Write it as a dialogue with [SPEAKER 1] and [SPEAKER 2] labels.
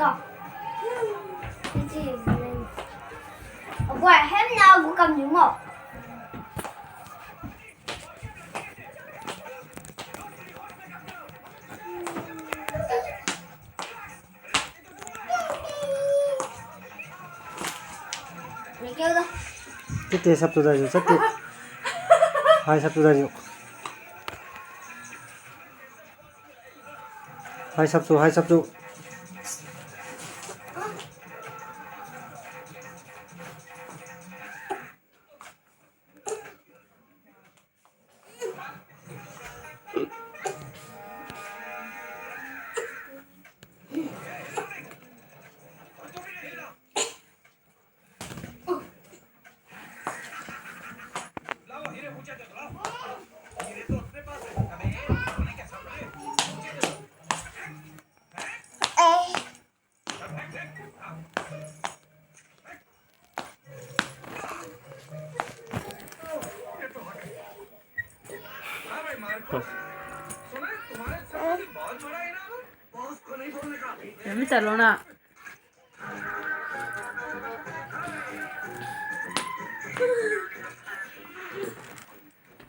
[SPEAKER 1] Cọc. Cái gì lên? Quẻ hết nào cũng cầm những một. Mày kêu đâu?
[SPEAKER 2] Cái sắp tới rồi, sắp tới. Hai sắp tới rồi. Hai sắp tới.
[SPEAKER 3] 재밌다 로나.